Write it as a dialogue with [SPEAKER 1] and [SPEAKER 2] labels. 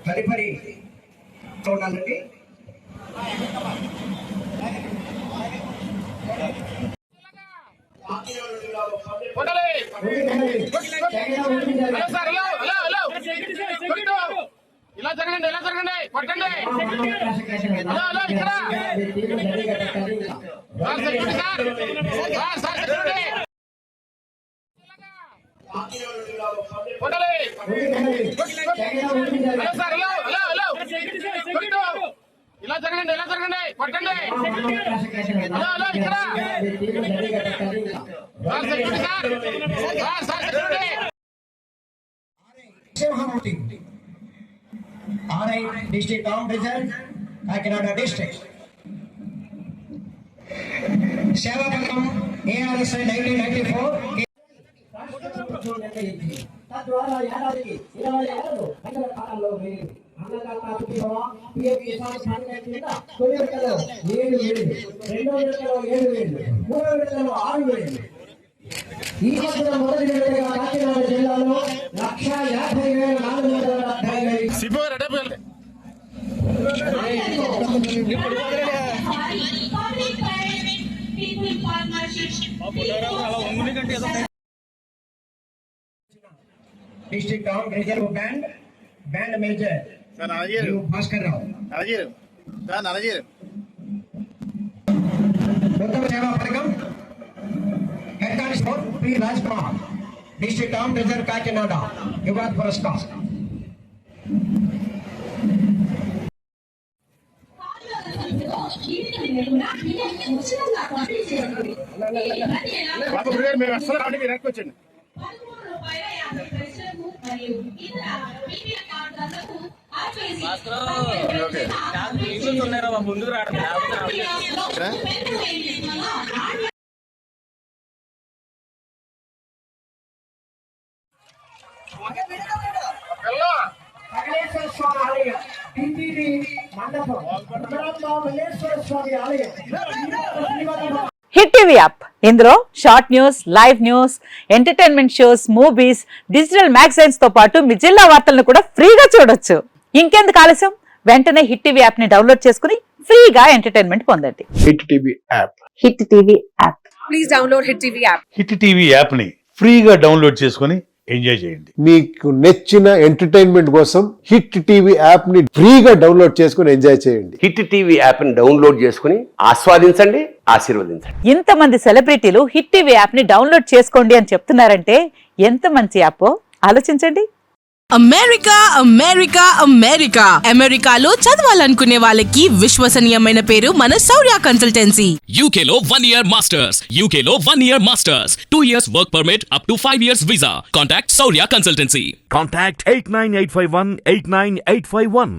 [SPEAKER 1] తదుపరి చూడాలండి.
[SPEAKER 2] ఇలా జరగండి, ఇలా జరగండి, కొట్టండి. ఇలా జరగండి, ఇలా జరగండి, కొట్టండి.
[SPEAKER 1] RI District Town Result, Kakinada District. Seva Pakam, ARS 1994. తద్వారా ఏడాదికి 26 గంటల కాలంలో పెరిగింది. అన్నదాత సుఖీభవ పిఎం కిసాన్ ఫండ్ కింద తొలి విడతలో 7,000, రెండో విడతలో 7,000, మూడో విడతలో 6,000. ఈ మధ్య మొదటి విడతగా కాకినాడ జిల్లాలో 1,50,475. District Town Reserve Band Major Bhaskar Rao. Uttama Seva Padakam, Head Constable P. Rajkumar, District Town Reserve Kakinada, Yugad Puraskar.
[SPEAKER 3] ముందుకు రావడం
[SPEAKER 4] హిట్ టీవీ యాప్ ఇందులో short news, live news, entertainment shows, movies, digital magazines తో పాటు మీ జిల్లా వార్తలను కూడా ఫ్రీగా చూడొచ్చు. ఇంకెందుకు ఆలస్యం, వెంటనే హిట్ టీవీ యాప్ ని డౌన్లోడ్ చేసుకుని ఫ్రీగా ఎంటర్టైన్మెంట్ పొందండి.
[SPEAKER 5] Hit TV app.
[SPEAKER 4] Hit TV app.
[SPEAKER 6] Please download hit TV app.
[SPEAKER 5] Hit TV app ని ఫ్రీగా డౌన్లోడ్ చేసుకుని ఎంజాయ్ చేయండి.
[SPEAKER 7] మీకు నచ్చిన ఎంటర్టైన్మెంట్ కోసం హిట్ టీవీ యాప్ ని ఫ్రీగా డౌన్లోడ్ చేసుకుని ఎంజాయ్ చేయండి.
[SPEAKER 8] హిట్ టీవీ యాప్ ని డౌన్లోడ్ చేసుకుని ఆస్వాదించండి, ఆశీర్వదించండి.
[SPEAKER 4] ఇంతమంది సెలబ్రిటీలు హిట్ టీవీ యాప్ ని డౌన్లోడ్ చేసుకోండి అని చెప్తున్నారంటే ఎంత మంచి యాప్ ఆలోచించండి.
[SPEAKER 6] అమెరికా అమెరికా అమెరికా అమెరికాలో చదవాలనుకునే వాళ్ళకి విశ్వసనీయమైన పేరు మన శౌర్య కన్సల్టెన్సీ.
[SPEAKER 9] UK లో 1 year masters, UK లో 1 year masters, 2 years work permit up to 5 years visa. Contact Saurya Consultancy.
[SPEAKER 10] Contact 89851 89851.